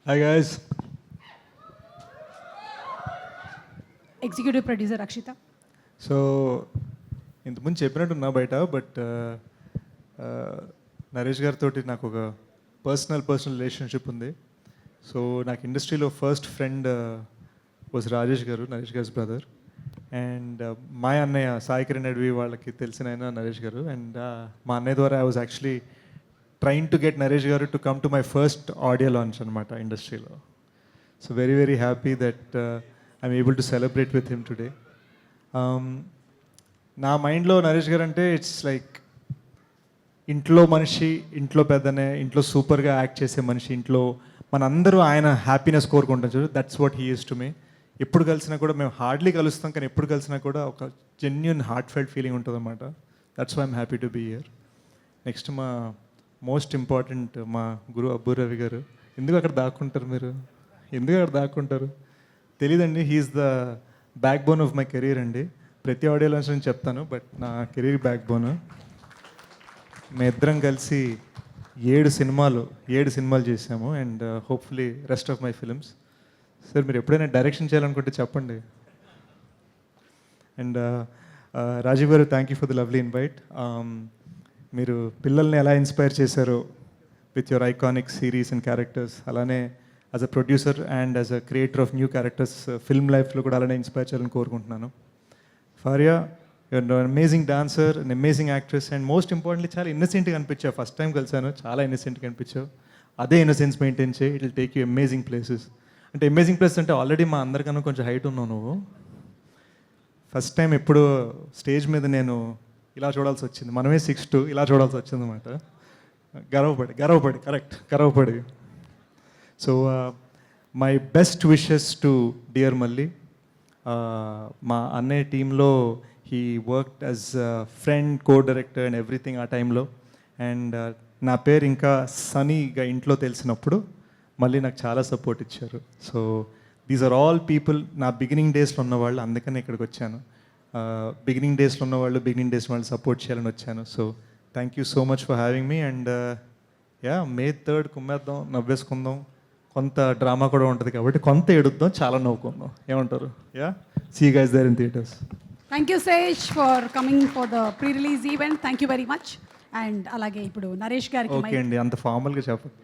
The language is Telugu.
Hi guys. Executive producer Akshita. So ఇంతకుముందు చెప్పినట్టున్నా బయట, బట్ నరేష్ గారితో నాకు ఒక పర్సనల్ రిలేషన్షిప్ ఉంది. సో నాకు ఇండస్ట్రీలో ఫస్ట్ ఫ్రెండ్ వాజ్ రాజేష్ గారు, నరేష్ గారి బ్రదర్. అండ్ మా అన్నయ్య సాయి కిరణ్ అడవి వాళ్ళకి తెలిసిన ఆయన నరేష్ గారు. అండ్ మా అన్నయ్య ద్వారా I was actually trying to get Naresh garu to come to my first audio launch అనమాట ఇండస్ట్రీలో. So very very happy that I'm able to celebrate with him today. నా మైండ్లో నరేష్ గారు అంటే ఇట్స్ లైక్ ఇంట్లో మనిషి, ఇంట్లో పెద్దనే, ఇంట్లో సూపర్గా యాక్ట్ చేసే మనిషి, ఇంట్లో మనందరూ ఆయన హ్యాపీనెస్ కోరుకుంటాం చూడు, that's what he is to me. ఎప్పుడు కలిసినా కూడా మేము హార్డ్లీ కలుస్తాం, కానీ ఎప్పుడు కలిసినా కూడా ఒక జెన్యున్ హార్ట్ ఫెల్ట్ ఫీలింగ్ ఉంటుంది అన్నమాట. That's why I'm happy to be here. Next మా మోస్ట్ ఇంపార్టెంట్ మా గురు అబ్బు రవి గారు. ఎందుకు అక్కడ దాక్కుంటారు మీరు? ఎందుకు అక్కడ దాక్కుంటారు తెలీదండి. He's the backbone of my career అండి. ప్రతి ఆడియో లాంచ్ నేను చెప్తాను, బట్ నా కెరీర్ బ్యాక్ బోన్. మేమిద్దరం కలిసి 7 సినిమాలు చేసాము. And hopefully rest of my films. Sir మీరు ఎప్పుడైనా డైరెక్షన్ చేయాలనుకుంటే చెప్పండి. And Rajiv garu, thank you for the lovely invite. మీరు పిల్లల్ని ఎలా ఇన్స్పైర్ చేశారో with your iconic series and characters, అలానే as a producer and as a creator of new characters film లైఫ్లో కూడా అలానే ఇన్స్పైర్ చేయాలని కోరుకుంటున్నాను. Faria, you're amazing dancer and amazing actress. And most importantly చాలా ఇన్నసెంట్గా అనిపించావు. ఫస్ట్ టైం కలిసాను, చాలా ఇన్నసెంట్గా అనిపించావు. అదే ఇన్నసెన్స్ మెయింటైన్ చేయి, it will take you amazing places. అంటే అమేజింగ్ ప్లేస్ అంటే ఆల్రెడీ మా అందరికన్నా కొంచెం హైట్ ఉన్నావు నువ్వు. ఫస్ట్ టైం ఎప్పుడు స్టేజ్ మీద నేను ఇలా చూడాల్సి వచ్చింది, మనమే 6'2" ఇలా చూడాల్సి వచ్చింది అనమాట. గర్వపడి. So my best wishes to dear Malli. మా అన్నయ్య టీంలో he worked as friend, co-director and everything ఆ టైంలో. అండ్ నా పేరు ఇంకా సనీగా ఇంట్లో తెలిసినప్పుడు మళ్ళీ నాకు చాలా సపోర్ట్ ఇచ్చారు. So these are all people నా బిగినింగ్ డేస్లో ఉన్నవాళ్ళు, అందుకని ఇక్కడికి వచ్చాను. బిగినింగ్ డేస్లో ఉన్నవాళ్ళు, బిగినింగ్ డేస్ వాళ్ళు సపోర్ట్ చేయాలని వచ్చాను. So thank you so much for having me. And May 3rd కుమ్మేద్దాం, నవ్వేసుకుందాం. కొంత డ్రామా కూడా ఉంటుంది కాబట్టి కొంత ఏడుద్దాం, చాలా నవ్వుకుందాం. ఏమంటారు? See you guys there in theatres. Thank you Sesh for coming for the pre release event. Thank you very much. And అలాగే ఇప్పుడు నరేష్ గారికి ఓకే అండి, అంత ఫార్మల్గా చెప్పండి.